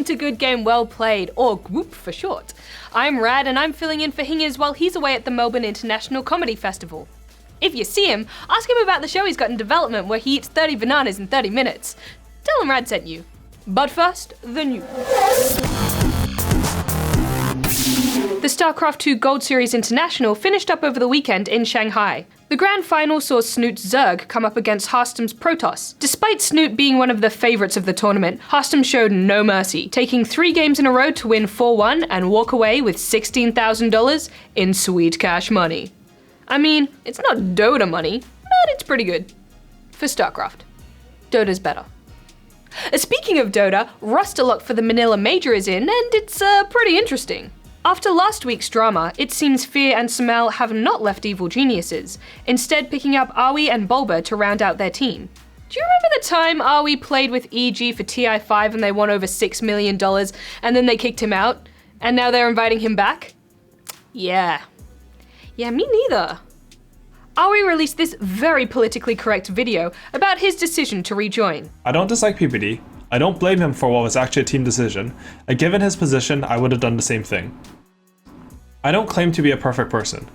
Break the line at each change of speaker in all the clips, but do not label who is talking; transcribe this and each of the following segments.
to Good Game Well Played, or GWOOP for short. I'm Rad and I'm filling in for Hingers while he's away at the Melbourne International Comedy Festival. If you see him, ask him about the show he's got in development where he eats 30 bananas in 30 minutes. Tell him Rad sent you. But first, the news. The StarCraft II Gold Series International finished up over the weekend in Shanghai. The grand final saw Snoot's Zerg come up against Hearthstone's Protoss. Despite Snoot being one of the favourites of the tournament, Hearthstone showed no mercy, taking 3 games in a row to win 4-1 and walk away with $16,000 in sweet cash money. I mean, it's not Dota money, but it's pretty good. For StarCraft. Dota's better. Speaking of Dota, Rustalok for the Manila Major is in, and it's pretty interesting. After last week's drama, it seems Fear and Samel have not left Evil Geniuses, instead picking up Awi and Bulba to round out their team. Do you remember the time Awi played with EG for TI5 and they won over $6 million, and then they kicked him out, and now they're inviting him back? Yeah, me neither. Awi released this very politically correct video about his decision to rejoin.
I don't dislike PPD. I don't blame him for what was actually a team decision, and given his position, I would have done the same thing. I don't claim to be a perfect person.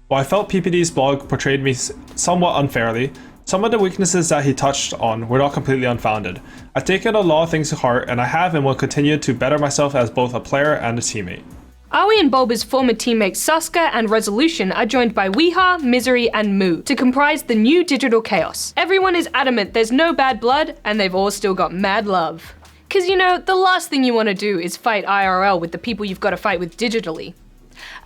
While I felt PPD's blog portrayed me somewhat unfairly, some of the weaknesses that he touched on were not completely unfounded. I've taken a lot of things to heart, and I have and will continue to better myself as both a player and a teammate.
Awi and Bulba's former teammates Saska and Resolution are joined by Weeha, Misery, and Moo to comprise the new Digital Chaos. Everyone is adamant there's no bad blood, and they've all still got mad love. Cause you know, the last thing you want to do is fight IRL with the people you've got to fight with digitally.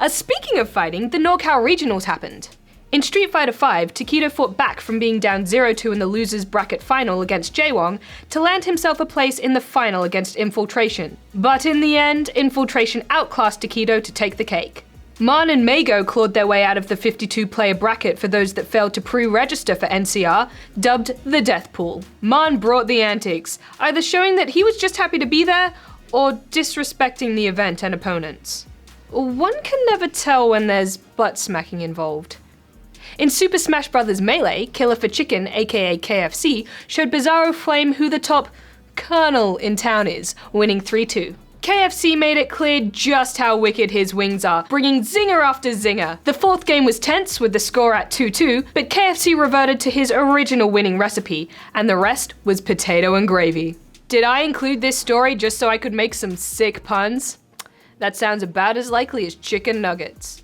Speaking of fighting, the NorCal Regionals happened. In Street Fighter V, Takedo fought back from being down 0-2 in the losers bracket final against Jaewong to land himself a place in the final against Infiltration. But in the end, Infiltration outclassed Takedo to take the cake. Marn and Mago clawed their way out of the 52-player bracket for those that failed to pre-register for NCR, dubbed the Death Pool. Marn brought the antics, either showing that he was just happy to be there, or disrespecting the event and opponents. One can never tell when there's butt-smacking involved. In Super Smash Bros. Melee, Killer for Chicken, aka KFC, showed Bizarro Flame who the top colonel in town is, winning 3-2. KFC made it clear just how wicked his wings are, bringing zinger after zinger. The 4th game was tense with the score at 2-2, but KFC reverted to his original winning recipe, and the rest was potato and gravy. Did I include this story just so I could make some sick puns? That sounds about as likely as chicken nuggets.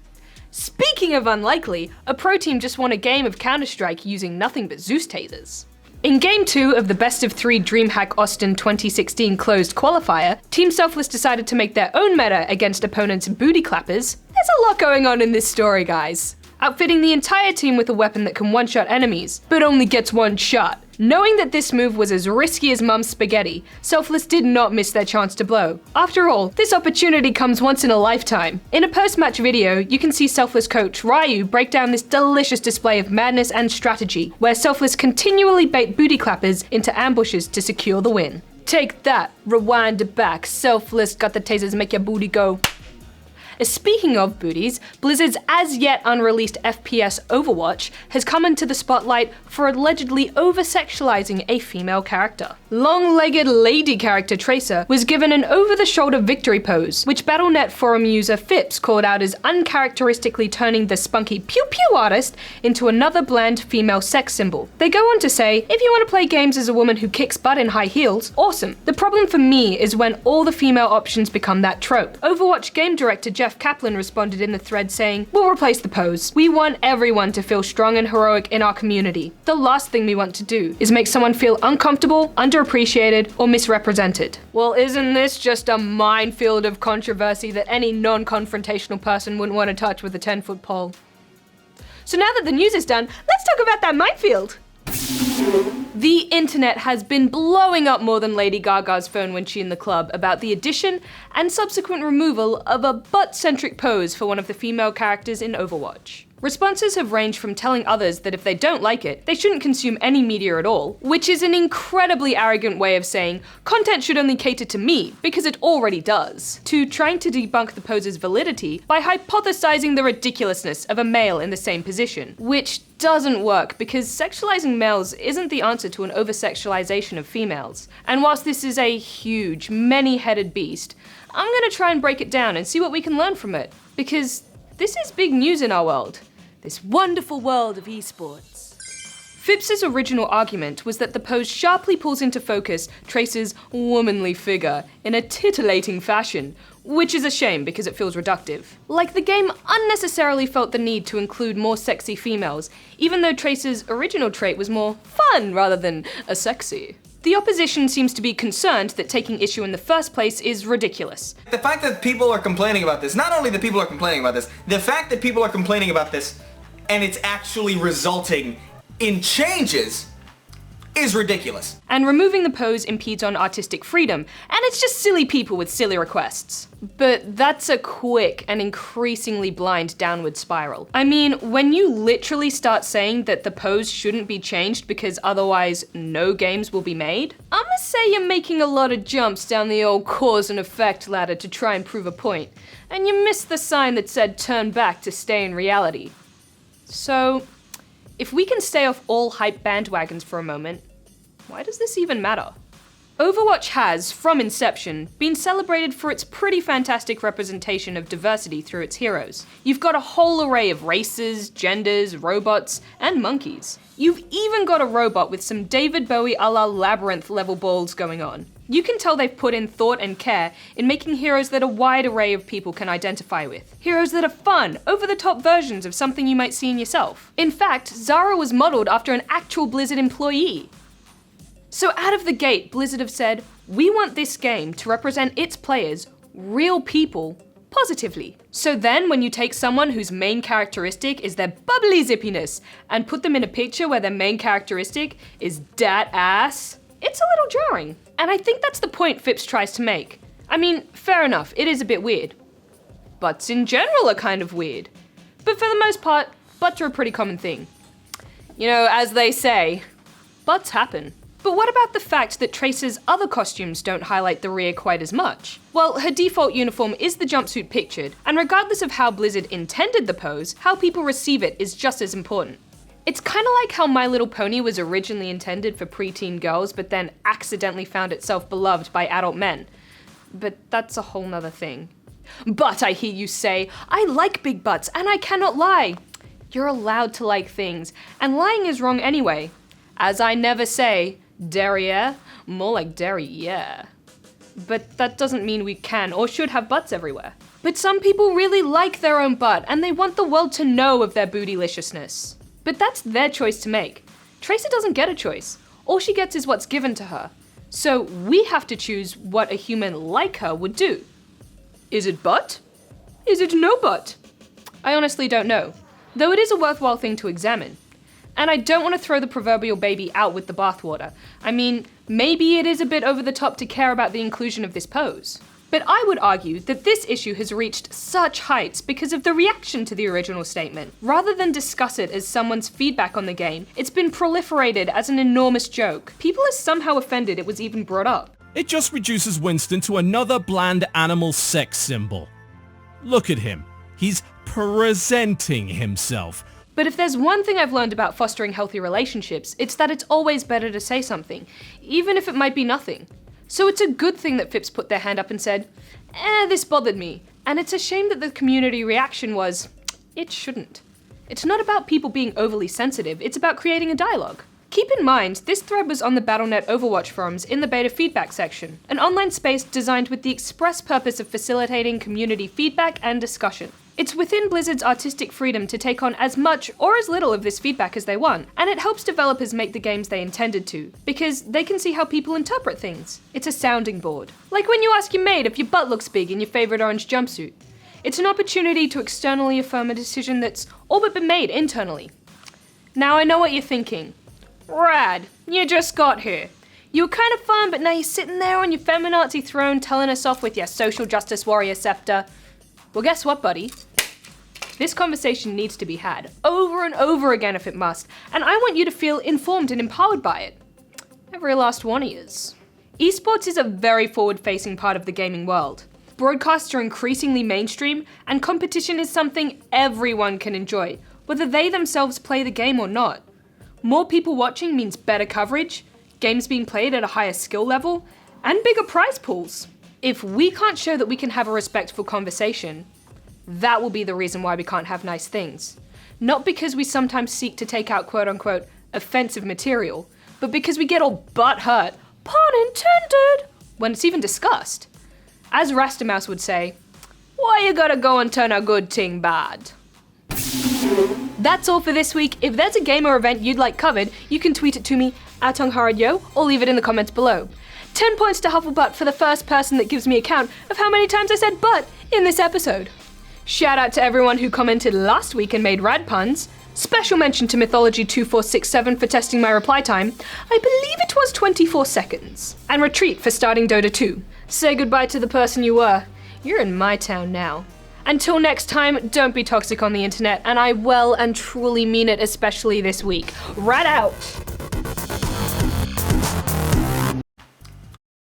Speaking of unlikely, a pro team just won a game of Counter-Strike using nothing but Zeus tasers. In Game 2 of the Best of 3 DreamHack Austin 2016 closed qualifier, Team Selfless decided to make their own meta against opponents' booty clappers. There's a lot going on in this story, guys. Outfitting the entire team with a weapon that can one-shot enemies, but only gets one shot. Knowing that this move was as risky as Mum's spaghetti, Selfless did not miss their chance to blow. After all, this opportunity comes once in a lifetime. In a post-match video, you can see Selfless coach Ryu break down this delicious display of madness and strategy, where Selfless continually bait booty clappers into ambushes to secure the win. Take that, rewind it back, Selfless got the tasers make your booty go. Speaking of booties, Blizzard's as-yet unreleased FPS Overwatch has come into the spotlight for allegedly over-sexualizing a female character. Long-legged lady character Tracer was given an over-the-shoulder victory pose, which Battle.net forum user Phipps called out as uncharacteristically turning the spunky pew-pew artist into another bland female sex symbol. They go on to say, if you want to play games as a woman who kicks butt in high heels, awesome. The problem for me is when all the female options become that trope. Overwatch game director Jeff Kaplan responded in the thread saying, "We'll replace the pose. We want everyone to feel strong and heroic in our community. The last thing we want to do is make someone feel uncomfortable, underappreciated, or misrepresented." Well, isn't this just a minefield of controversy that any non-confrontational person wouldn't want to touch with a 10-foot pole? So now that the news is done, let's talk about that minefield. The internet has been blowing up more than Lady Gaga's phone when she in the club about the addition and subsequent removal of a butt-centric pose for one of the female characters in Overwatch. Responses have ranged from telling others that if they don't like it, they shouldn't consume any media at all, which is an incredibly arrogant way of saying content should only cater to me because it already does, to trying to debunk the pose's validity by hypothesizing the ridiculousness of a male in the same position, which doesn't work because sexualizing males isn't the answer to an over-sexualization of females. And whilst this is a huge, many-headed beast, I'm gonna try and break it down and see what we can learn from it. Because this is big news in our world. This wonderful world of esports. Phipps's original argument was that the pose sharply pulls into focus Trace's womanly figure in a titillating fashion, which is a shame because it feels reductive. Like the game unnecessarily felt the need to include more sexy females, even though Trace's original trait was more fun rather than a sexy. The opposition seems to be concerned that taking issue in the first place is ridiculous.
The fact that people are complaining about this, not only that people are complaining about this, the fact that people are complaining about this and it's actually resulting in changes is ridiculous.
And removing the pose impedes on artistic freedom, and it's just silly people with silly requests. But that's a quick and increasingly blind downward spiral. I mean, when you literally start saying that the pose shouldn't be changed because otherwise no games will be made, I'ma say you're making a lot of jumps down the old cause and effect ladder to try and prove a point, and you missed the sign that said turn back to stay in reality. So, if we can stay off all hype bandwagons for a moment, why does this even matter? Overwatch has, from inception, been celebrated for its pretty fantastic representation of diversity through its heroes. You've got a whole array of races, genders, robots, and monkeys. You've even got a robot with some David Bowie a la Labyrinth level balls going on. You can tell they've put in thought and care in making heroes that a wide array of people can identify with. Heroes that are fun, over-the-top versions of something you might see in yourself. In fact, Zara was modeled after an actual Blizzard employee. So out of the gate, Blizzard have said, we want this game to represent its players, real people, positively. So then when you take someone whose main characteristic is their bubbly zippiness and put them in a picture where their main characteristic is dat ass, it's a little jarring. And I think that's the point Phipps tries to make. I mean, fair enough, it is a bit weird. Butts in general are kind of weird. But for the most part, butts are a pretty common thing. You know, as they say, butts happen. But what about the fact that Trace's other costumes don't highlight the rear quite as much? Well, her default uniform is the jumpsuit pictured, and regardless of how Blizzard intended the pose, how people receive it is just as important. It's kinda like how My Little Pony was originally intended for preteen girls, but then accidentally found itself beloved by adult men. But that's a whole nother thing. But I hear you say, I like big butts and I cannot lie. You're allowed to like things, and lying is wrong anyway. As I never say, derriere, more like derriere. But that doesn't mean we can or should have butts everywhere. But some people really like their own butt and they want the world to know of their bootyliciousness. But that's their choice to make. Tracer doesn't get a choice. All she gets is what's given to her. So we have to choose what a human like her would do. Is it butt? Is it no butt? I honestly don't know, though it is a worthwhile thing to examine. And I don't want to throw the proverbial baby out with the bathwater. I mean, maybe it is a bit over the top to care about the inclusion of this pose. But I would argue that this issue has reached such heights because of the reaction to the original statement. Rather than discuss it as someone's feedback on the game, it's been proliferated as an enormous joke. People are somehow offended it was even brought up.
It just reduces Winston to another bland animal sex symbol. Look at him. He's presenting himself.
But if there's one thing I've learned about fostering healthy relationships, it's that it's always better to say something, even if it might be nothing. So it's a good thing that Phipps put their hand up and said, this bothered me. And it's a shame that the community reaction was, it shouldn't. It's not about people being overly sensitive, it's about creating a dialogue. Keep in mind, this thread was on the Battle.net Overwatch forums in the beta feedback section, an online space designed with the express purpose of facilitating community feedback and discussion. It's within Blizzard's artistic freedom to take on as much or as little of this feedback as they want, and it helps developers make the games they intended to, because they can see how people interpret things. It's a sounding board. Like when you ask your mate if your butt looks big in your favorite orange jumpsuit. It's an opportunity to externally affirm a decision that's all but been made internally. Now I know what you're thinking. Rad, you just got here. You were kind of fun, but now you're sitting there on your feminazi throne telling us off with your social justice warrior scepter. Well, guess what, buddy? This conversation needs to be had, over and over again if it must, and I want you to feel informed and empowered by it. Every last one of yous. Esports is a very forward-facing part of the gaming world. Broadcasts are increasingly mainstream, and competition is something everyone can enjoy, whether they themselves play the game or not. More people watching means better coverage, games being played at a higher skill level, and bigger prize pools. If we can't show that we can have a respectful conversation, that will be the reason why we can't have nice things. Not because we sometimes seek to take out quote-unquote offensive material, but because we get all butthurt, pun intended, when it's even discussed. As Rastamouse would say, why you gotta go and turn a good thing bad? That's all for this week. If there's a game or event you'd like covered, you can tweet it to me at @TongHaradYo or leave it in the comments below. 10 points to Hufflebutt for the first person that gives me a count of how many times I said butt in this episode. Shout out to everyone who commented last week and made rad puns. Special mention to Mythology2467 for testing my reply time. I believe it was 24 seconds. And Retreat for starting Dota 2. Say goodbye to the person you were. You're in my town now. Until next time, don't be toxic on the internet, and I well and truly mean it, especially this week. Rad out!